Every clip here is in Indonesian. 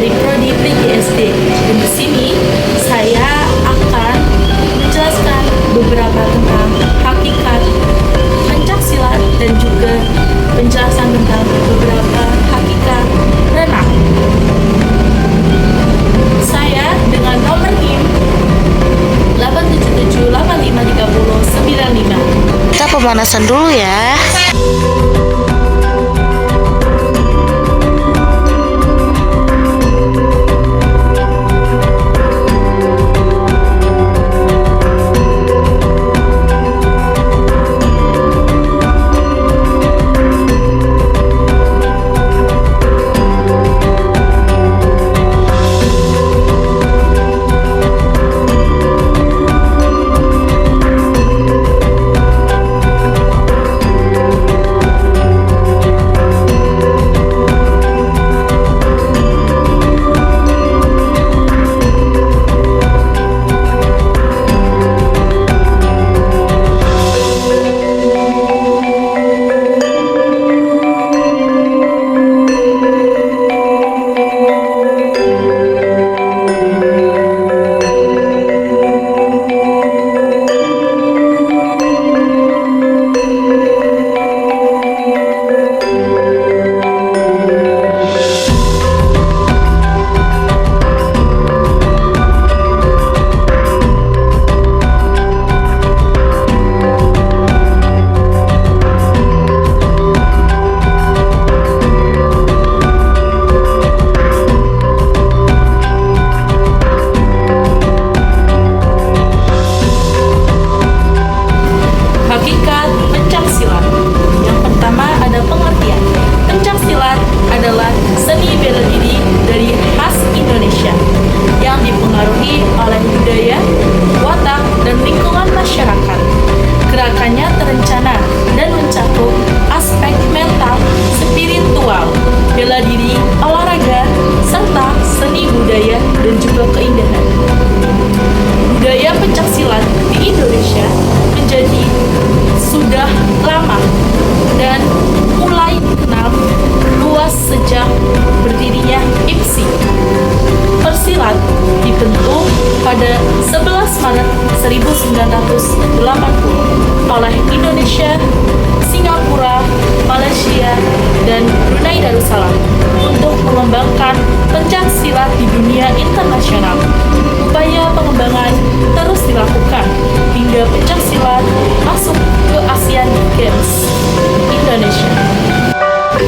dari Prodi PGSD. Dan di sini saya akan menjelaskan beberapa tentang hakikat pencaksilat dan juga penjelasan tentang beberapa hakikat renang. Saya dengan nomor NIM 877853095. Kita pemanasan dulu ya. pada 11 Maret 1980 oleh Indonesia, Singapura, Malaysia, dan Brunei Darussalam untuk mengembangkan pencaksilat di dunia internasional. Upaya pengembangan terus dilakukan hingga pencaksilat masuk ke Asian Games Indonesia.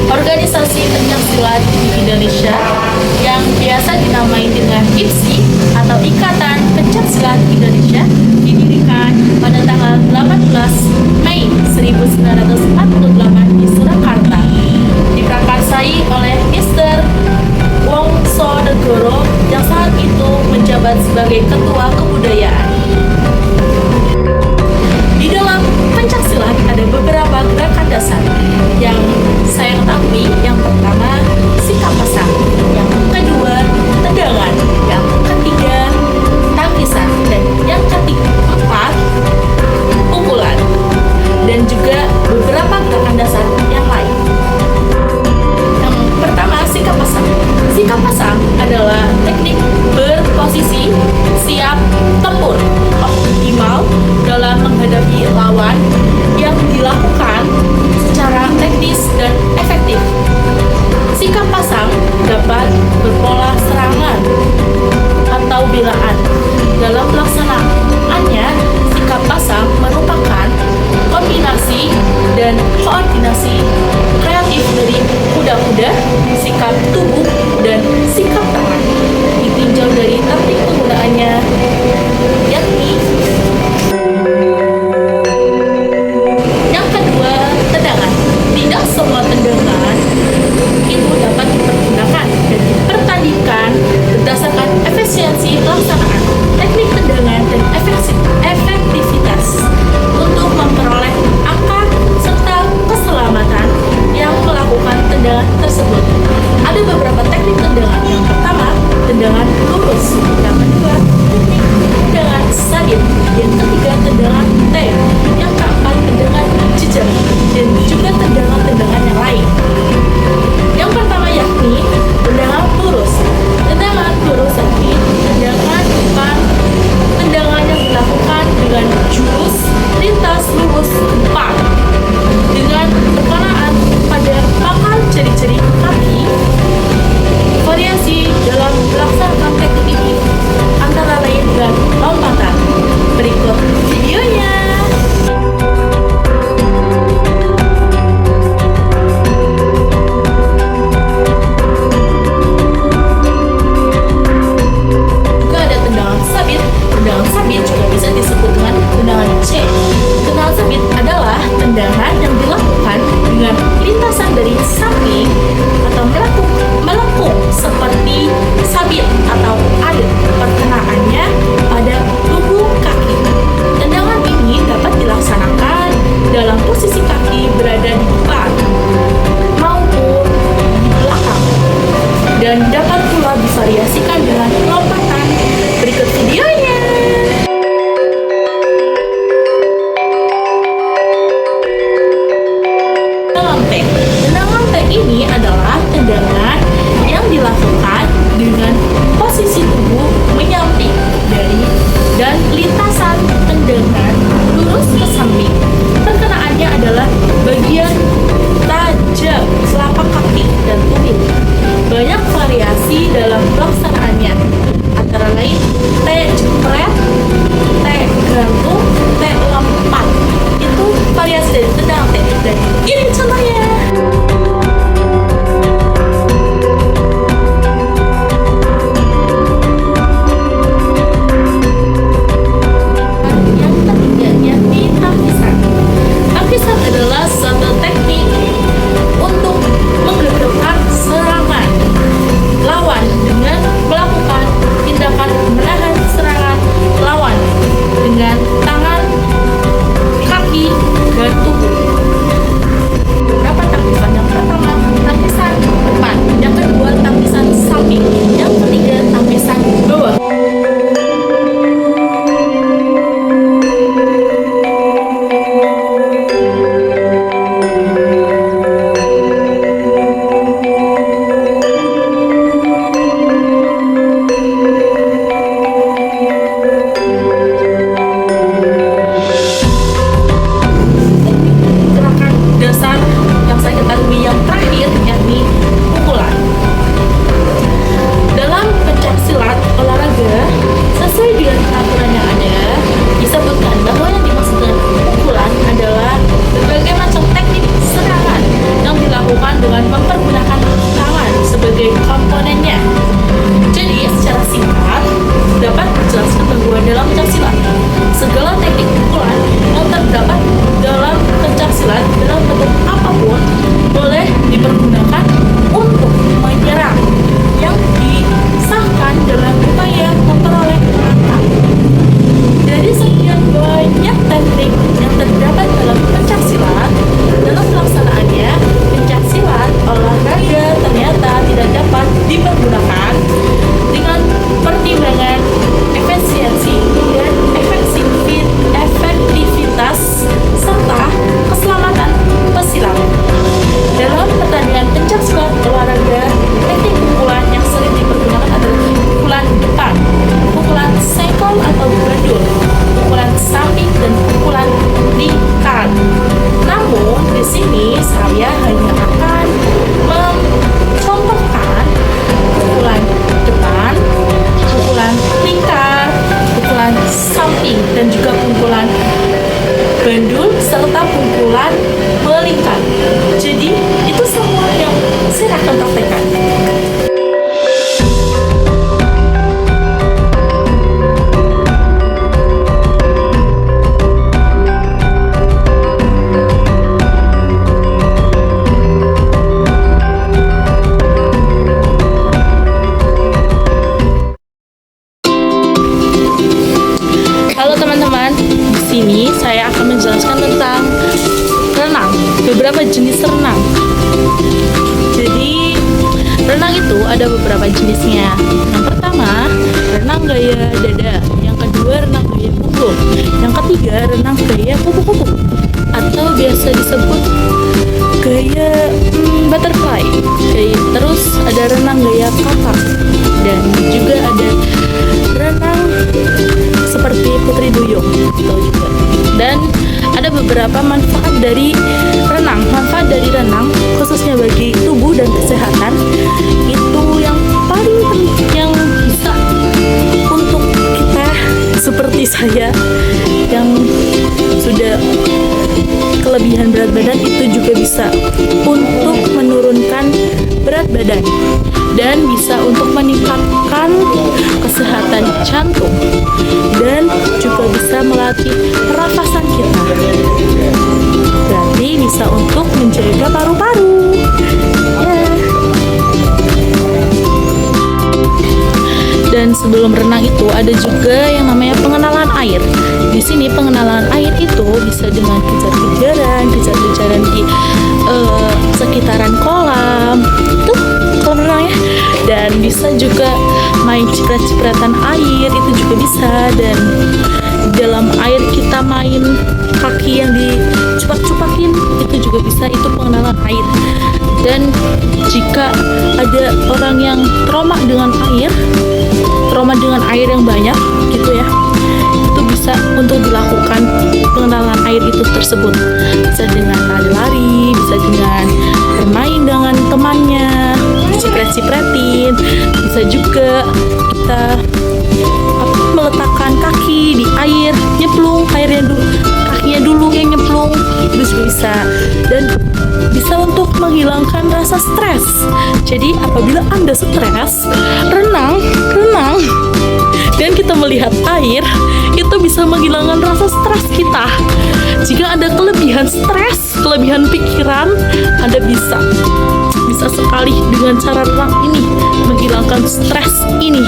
Organisasi pencaksilat di Indonesia yang biasa dinamai dengan IPSI atau Ikatan Pencaksilat Indonesia didirikan pada tanggal 18 Mei 1948 di Surakarta. Diprakarsai oleh Mr. Wongsonegoro yang saat itu menjabat sebagai Ketua Kebudayaan. Di dalam pencaksilat ada beberapa gerakan dasar yang saya ketahui. Yang pertama, sikap pasang. Yang kedua, tendangan. Yang ketiga, muncul serta pukulan melingkar. Jadi itu semua yang saya akan praktekkan. Halo teman-teman, di sini saya akan menjelaskan tentang renang, beberapa jenis renang. Jadi, renang itu ada beberapa jenisnya. Yang pertama, renang gaya dada. Yang kedua, renang gaya punggung. Yang ketiga, renang gaya kupu-kupu atau biasa disebut gaya butterfly. Terus ada renang gaya kakap dan juga ada renang seperti putri duyung gitu juga. Dan ada beberapa manfaat dari renang. Manfaat dari renang khususnya bagi tubuh dan kesehatan itu yang paling penting yang bisa untuk kita seperti saya yang sudah kelebihan berat badan, itu juga bisa untuk menurunkan berat badan dan bisa untuk meningkatkan kesehatan jantung dan juga bisa melatih pernapasan kita. Berarti bisa untuk menjaga paru-paru. Ya. Dan sebelum renang itu ada juga yang namanya pengenalan air. Di sini pengenalan air itu bisa dengan kejar-kejaran di sekitaran kolam. Tuh kolam renang ya. Dan bisa juga main ciprat-cipratan air, itu juga bisa. Dan dalam air kita main kaki yang dicupak-cupakin, itu juga bisa. Itu pengenalan air. Dan jika ada orang yang trauma dengan air yang banyak gitu ya, itu bisa untuk dilakukan pengenalan air itu tersebut. Bisa dengan lari-lari, bisa dengan bermain dengan temannya, cipret-cipretin, bisa juga kita meletakkan kaki di air, nyemplung kakinya dulu yang nyemplung, itu juga bisa. Dan bisa untuk menghilangkan rasa stres. Jadi apabila Anda stres, renang dan kita melihat air, itu bisa menghilangkan rasa stres kita. Jika ada kelebihan stres, kelebihan pikiran, Anda bisa sekali dengan cara renang ini menghilangkan stres ini.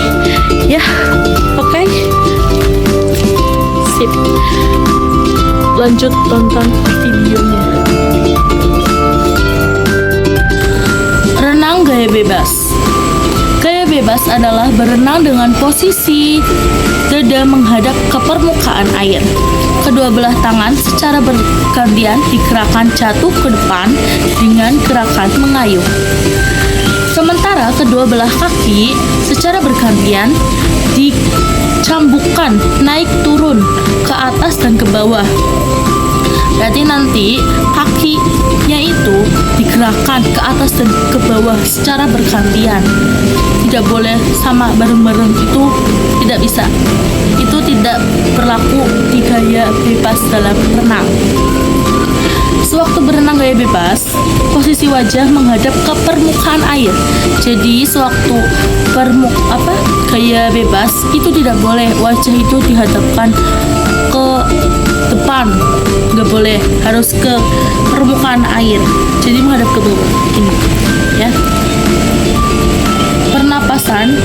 Ya, oke. Sip. Lanjut tonton videonya. Renang gaya bebas. Gaya bebas adalah berenang dengan posisi dada menghadap ke permukaan air. Kedua belah tangan secara bergantian digerakkan jatuh ke depan dengan gerakan mengayuh. Sementara kedua belah kaki secara bergantian dicambukkan naik turun ke atas dan ke bawah. Berarti nanti kakinya itu digerakkan ke atas dan ke bawah secara bergantian. Tidak boleh sama bareng-bareng, itu tidak bisa. Itu tidak berlaku di gaya bebas dalam renang. Sewaktu berenang gaya bebas, posisi wajah menghadap ke permukaan air. Jadi sewaktu gaya bebas itu tidak boleh wajah itu dihadapkan ke depan, nggak boleh, harus ke permukaan air. Jadi menghadap ke bawah ini, ya. Pernapasan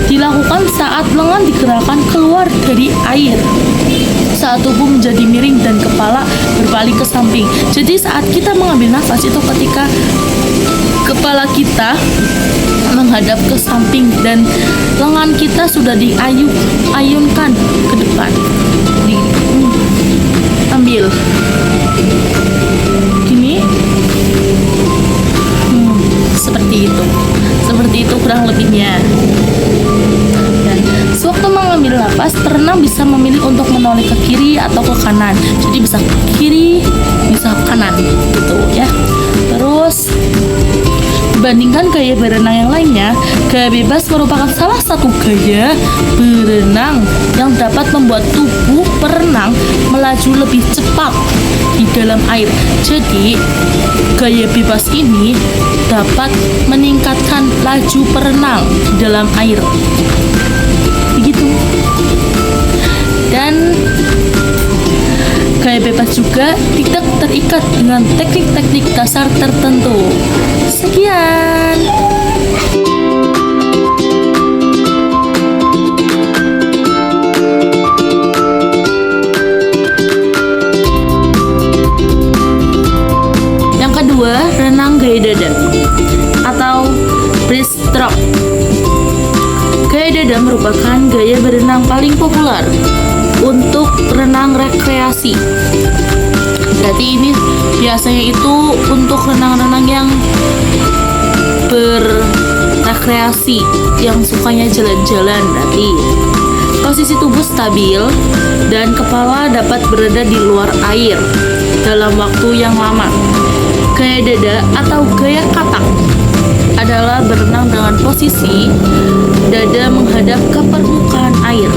dilakukan saat lengan digerakkan keluar dari air, saat tubuh menjadi miring dan kepala berpaling ke samping. Jadi saat kita mengambil nafas itu ketika kepala kita menghadap ke samping dan lengan kita sudah diayunkan ke depan. Ambil gini, seperti itu kurang lebihnya. Dan sewaktu mengambil napas, perenang bisa memilih untuk menoleh ke kiri atau ke kanan. Jadi bisa ke kiri, bisa ke kanan gitu ya. Terus Dibandingkan gaya berenang yang lainnya, gaya bebas merupakan salah satu gaya berenang yang dapat membuat tubuh perenang melaju lebih cepat di dalam air. Jadi, gaya bebas ini dapat meningkatkan laju perenang di dalam air. Begitu. Dan gaya bebas juga tidak terikat dengan teknik-teknik dasar tertentu. Sekian. Yang kedua, renang gaya dada atau breaststroke. Gaya dada merupakan gaya berenang paling populer untuk renang rekreasi. Berarti ini biasanya itu untuk renang-renang yang berrekreasi, yang sukanya jalan-jalan. Berarti posisi tubuh stabil dan kepala dapat berada di luar air dalam waktu yang lama. Gaya dada atau gaya katak adalah berenang dengan posisi dada menghadap ke permukaan air.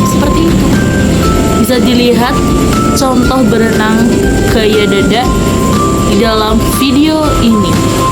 Seperti itu. Bisa dilihat contoh berenang gaya dada di dalam video ini.